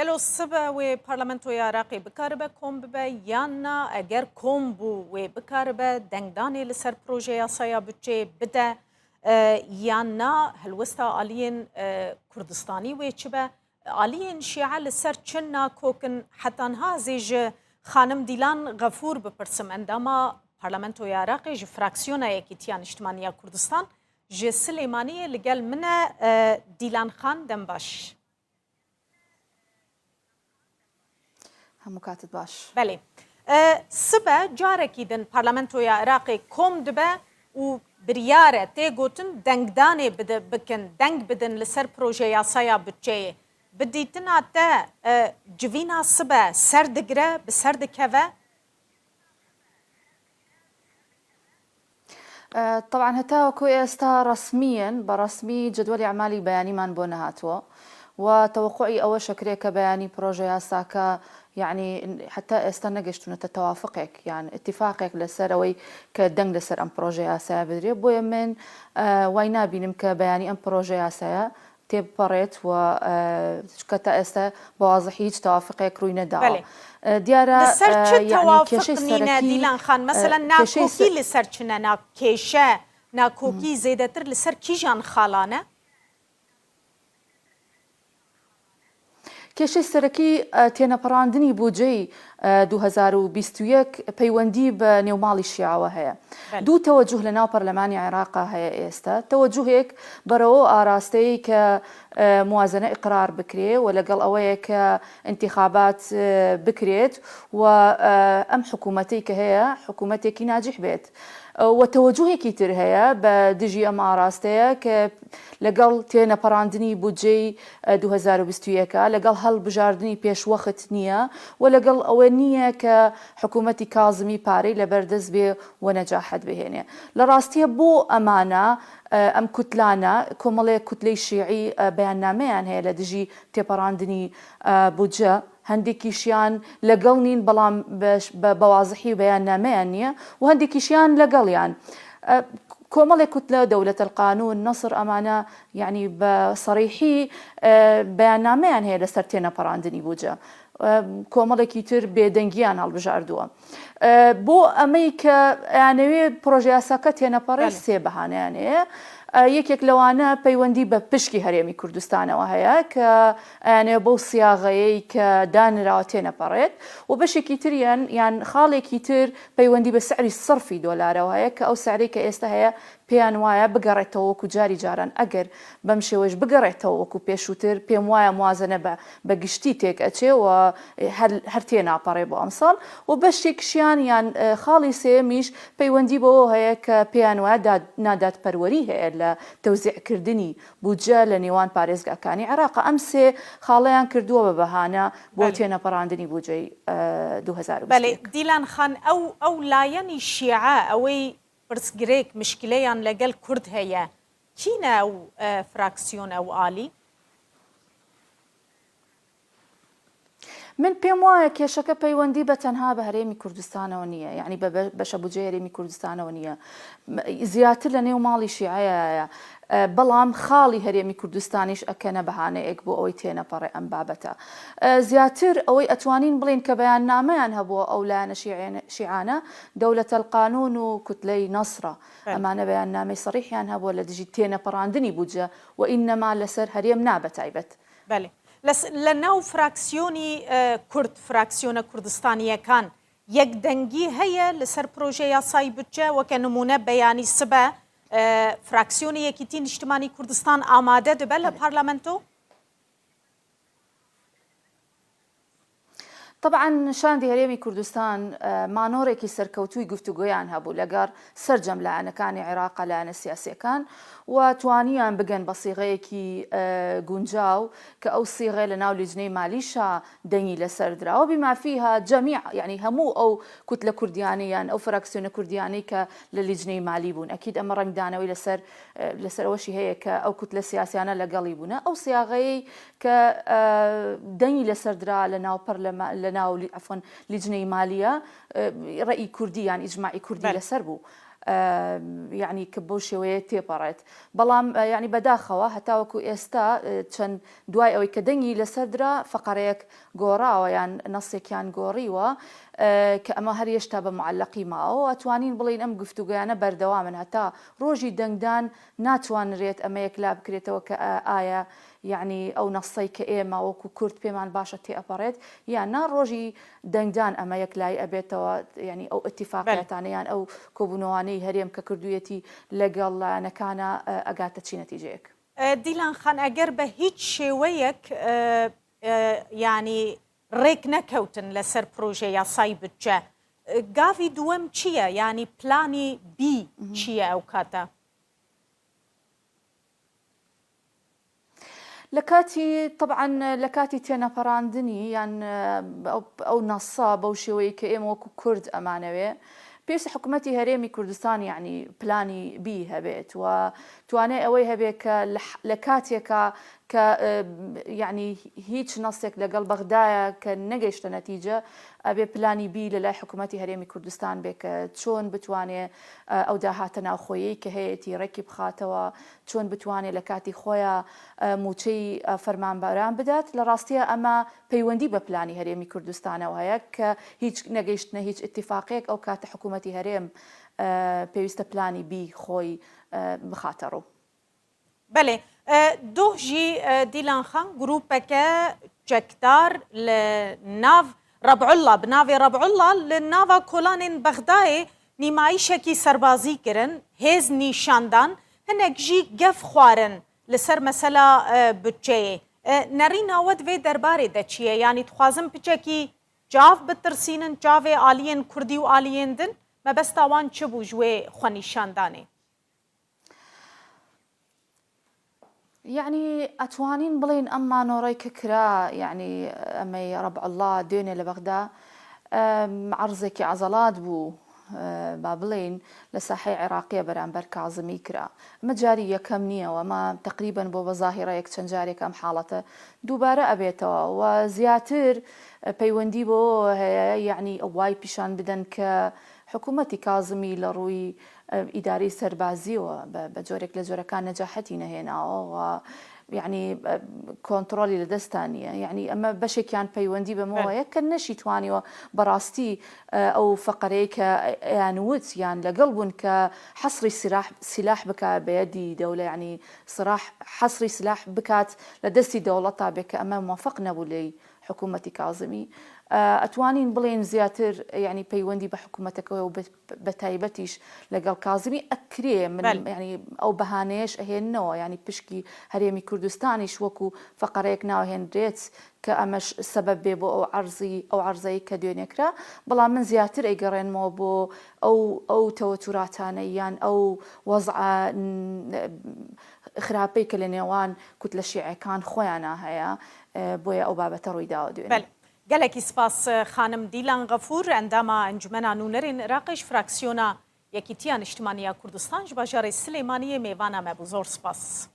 گلو سبا و پارلمنتو عراقی بکار به کم به یا نه اگر کم بو و بکار به دنگدانی لسر پروژه یاسایا بچه بده یا نه هلوستا آلین کردستانی و چه به آلین شیعه لسر چنا کوکن حتی ها زیج خانم دیلان غفور بپرسم انداما پارلمنتو عراقی ج فراکسیون یکیتیان اجتماعی کردستان ج سلیمانی لگل من دیلان خان دنباش. همو کاتت باش. بله. سبا جارکی دن پارلمنتوی عراقی کم دبه و بریاره تی گوتن دنگدانه بده بکن دنگ بدن لسر پروژه یاسایا بچه بدیتنا تا جوینا سبا سردگره بسردکوه. طبعا هتا وكو استا رسميا برسمي جدول اعمالي بياني من بونهاتو وتوقعي اول شكريك بياني بروجي ياساكا يعني حتى استنقشتون توافقك يعني اتفاقك لسروي كدنگ لسر ام بروجي ياسا بدري بو من وينا بينمك بياني ام بروجي ياسا تيب بريت و كتا استا بواضحيج توافقك روينا داو دیاره يعني كشي سركي ديلان خان مثلا ناكوكي لسرچنا ناكيشه ناكوكي زيدتر لسر كيجان خالانه کێشەی سەرەکی تێنەپەڕاندنی بودجەی 2021 پەیوەندی بە نێوماڵی شیعەوە هەیە. دوو تەوەجوه لە ناو پەرلەمانی عێراقا هەیە ئێستا. تەوەجوهێک بەرەوە ئاراستەی کە موازنە ئیقرار بکرێ و لەگەڵ ئەوەیە کە انتخابات بکرێت و ئەم حکوومەتەی کە هەیە حکوومەتێکی ناجح بێت. وتوجهێکی تر هەیە بە دژی ئەم ئاراستەیە کە لەگەڵ تێنەپەڕاندنی بودجەی 2021 لەگەڵ هەڵبژاردننی پێشوەخت نییە و لەگەڵ ئەوە نییە کە حکوومەتی کازمی پارەی لەبەردەست بێ و نەجاحەت بهێنێ. لە ڕاستیە بۆ ئەمانە ئەم کوتلانە کۆمەڵەیە کوتلەی شیعی بەیاننامەیان هەیە لە دژی تێپەڕاندنی بودجە هەندێکیشیان لەگەڵ نین بەڵام بەوازحی بەیاننامەیان نییە و هەندێکیشیان لەگەڵیان. کۆمەڵێک کوتلە دەولەت القانون نەسر ئەمانە یعنی بە سەریحی بەیاننامەیان هەیە لەسەر تێنەپەڕاندنی بودجە. کۆمەڵێکی تر بێدەنگیان هەڵبژاردووە. بۆ ئەمەی کە یانەوێ پرۆژە یاساکە تێنەپەڕێ سێ بەهانەیان هەیە. یەکێک لەوانە پەیوەندی بە پشکی هەرێمی کوردستانەوە هەیە کە ئەیانەوێ بەو سیاغەیەی کە دانراوە تێنەپەڕێت و بەشێکی تریان یان خاڵێکی تر پەیوەندی بە سعری سەرفی دۆلارەوە هەیە کە ئەو سعرەی کە ئێستا هەیە پێیان وایە بگەڕێتەوە وەکو جاری جاران ئەگەر بەم شێوەش بگەڕێتەوە وەکو پێشووتر پێم وایە موازنە بە گشتی تێک ئەچێەوە هەر تێناپەڕێ بۆ ئەمساڵ و بەشێکشیان یان خاڵی سێمیش پەیوەندی بەوە هەیە کە پێیان وایە ناداتپەروەری هەیە لە تەوزیعکردنی بودجە لە نێوان پارێزگاکانی عێراق. ئەم سێ خاڵەیان کردووە بە بەهانە بۆ تێنەپەڕاندنی بودجەی 2020. بەڵێ دیلان خان ئەو لایەنی شیعە ئەوەی پرسگرێک مشکلەیان لەگەڵ کورد هەیە چینە ئەو فراکسیۆنە ئەو ئالی؟ من پێم وایە کێشەکە پەیوەندی بە تەنها بە هەرێمی کوردستانەوە نییە، یعنی بەشە بودجەی هەرێمی کوردستانەوە نییە، زیاتر لە نێو ماڵی شیعەیە. بەڵام خاڵی هەرێمی کوردستانیش ئەکەنە بەهانەیەک بۆ ئەوەی تێنەپەڕێ ئەم بابەتە. زیاتر ئەوەی ئەتوانین بڵین کە بەیاننامەیان هەبووە ئەو لایەنە شیعانە دەولەت القانون و کوتلەی نەسرە ئەمانە بەیاننامەی سەریحیان هەبووە لە دژی تێنەپەڕاندنی بودجە و ئینەما لەسەر هەرێم نابە تایبەت. بەڵێ لە ناو فراکسیۆنی کورد فراکسیۆنە کوردستانیەکان یەکدەنگی هەیە لەسەر پرۆژە یاسای بودجە وەکە نمونە بەیانی سبە فراکسیۆنی یەکیتی نیشتمانی کوردستان ئامادە دەبێت لە پارلەمەنتۆ؟ طبعا شاندی هەرێمی کوردستان مانۆڕێکی سەرکەوتووی گفتوگۆیان هەبوو لەگەڵ سەرجەم لایەنەکانی عێراق لایەنە سیاسیەکان و توانیان بگەن بە سیغەیەکی گونجاو کە ئەو سیغە لە ناو لیژنەی مالیشا دەنگی لەسەر دراوە بیمافیها جەمیع یعنی هەموو ئەو کوتلە کوردیانەی یان ئەو فراکسیۆنە کوردیانەی کە لە لیژنەی مالی بوون. ئەکید ئەمە ڕەنگدانەوەی لەسەرەوەشی هەیە کە ئەو کوتلە سیاسیانە لەگەڵی بوونە ئەو سیاغەیەی کە دەنگی لەسەر درا لە ناو ناو عفوا لیژنەی مالیە ڕێی کوردی یان ئیجماعی کوردی لەسەر بوو. یعنی کە بەو شێوەیە تێپەڕێت بەڵام ینی بەداخەوە هەتاوەکو ئێستا چەند دوای ئەوەی کە دەنگی لەسەردرا فەقەرەیەک گۆڕاوە یان نەسێکیان گۆڕیوە کە ئەمە هەر هێشتا بە معلقی ماوە ئەتوانین بڵین ئەم گفتوگویانە بەردەوامن هەتا ڕۆژی دەنگدان ناتوانرێت ئەمەیەک لا بکرێتەوە کە ئایا یعنی ئەو نەسەی کە ئێمە وەکو کورد پێمان باشە تێئەپەڕێت یان نا ڕۆژی دەنگدان ئەمە یەک لای ئەبێتەوە ینی ئەو ئەتیفاقەتانەیان ئەو کۆبوونەوانەی هەرێم کە کردوویەتی لەگەڵ لایەنەکانە ئەگاتە چی نەتیجەیەک. دیلان خان ئەگەر بە هیچ شێوەیەک ینی ڕێک نەکەوتن لەسەر پرۆژە یاسای بودجە گاوی دووەم چییە ینی پلانی بی چییە ئەو کاتە؟ لە کاتی طبعاً لە کاتی تێنەپەڕاندنی یان ئەو نەسا بەو شێوەیە کە ئێمە وەکو کورد ئەمانەوێ پێویستە حکوومەتی هەرێمی کوردستان یعنی پلانی بی هەبێت و توانێت ئەوەی هەبێت کە لە کاتێکە کە یعنی هیچ نەسێک لەگەڵ بەغدایە کە نەگەیشتە نەتیجە ئەبێ پلانی بی لە لای حکوومەتی هەرێمی کوردستان بێ کە چۆن بتوانێت ئەو داهاتە ناوخۆیی کە هەیەی ڕێکی بخاتەوە چۆن بتوانێت لە کاتی خۆیان موچەی فەرمانبەران بدات لە ڕاستیە ئەمە پەیوەندی بە پلانی هەرێمی کوردستانەوە هەیە کە هیچ نەگەیشتنە هیچ ئیتیفاقێک ئەو کاتە حکوومەتی هەرێم پێویستە پلانی بی خۆی بخاتە ڕوو. بەێ دۆژی دیلان خان گروپەکە جەکدار لە ناو ڕەبعوڵڵا بناوێ ڕەبعوڵڵا لە ناوە کۆلانên بەغدایê نیمایشێکی سەربازی kirin هێز نیشاندان hinek jî gef xwarin li ser mesela bütçeyê nerîna we divê derbarê de çi ye yanî dixwazin piçekî cav bitirsînin cavê aliyên Kurdî û aliyên din mebesta wan çi bû ji wê xwenîşandanê؟ یعنی ئەتوانین بڵین ئەم مانۆڕی کە کرا یعنی ئەمەی ڕەبعوڵڵا دوێنێ لە بەغدا عەرزێکی عەزەڵات بوو با بڵین لە ساحەی عێراقیە بەرامبەر کازمی کرا ئەمە جاری یەکەم نییە و ئەمە تقریبەن بۆ بە زاهیرەیەک چەند جارێک ئەم حاڵەتە دووبارە ئەبێتەوە و زیاتر پەیوەندی بۆ هەیە یعنی ئەوای پیشان بدەن کە حکوومەتی کازمی لە ڕووی ئیداری سەربازیەوە بە جۆرێک لە جۆرەکان نەجاحەتی نەهێناوە و یعنی کۆنتترۆلی لە دەستانیە یعنی ئەمە بەشێکیان پەیوەندی بەمەوەیە کە نەشی توانیوە بەڕاستی ئەو فەقەرەیە کە یانوت یان لەگەڵ بوون کە حەسری سلاح بکات بەیەدی دەولە ینی حەسری سلاح بکات لە دەستی دەوڵەتا بێت کە ئەمە موافق نەبوو لێی حکوومەتی کازمی ئەتوانین بڵێن زیاتر ینی پەیوەندی بە حکوومەتەکەەوە و بە تایبەتیش لەگەڵ کازمی ئەکرێ ینی ئەو بەهانەیەش ئەهێننەوە ینی پشکی هەرێمی کوردستانیش وەکو فەقەرەیەک ناوهێنرێت کە ئەمەش سەبەب بێ بۆ ئەو عەرزەی کە دوێنێکرا بەڵام من زیاتر ئەیگەڕێنمەوە بۆ ئەو تەوەتوراتانە یان ئەو وەزع خراپەی کە لە نێوان کوتلە شیعەکان خۆیانە هەیە بۆیە ئەو بابەتە ڕوویداوە دوێنێ. gelekî spas xanim Dîlan Xefûr endama Encumena Nûnerên Iraqê ji fraksiyona Yekîtiya Niştimaniya Kurdistan ji bajarê Silêmaniyê mêvana me bû zor spas.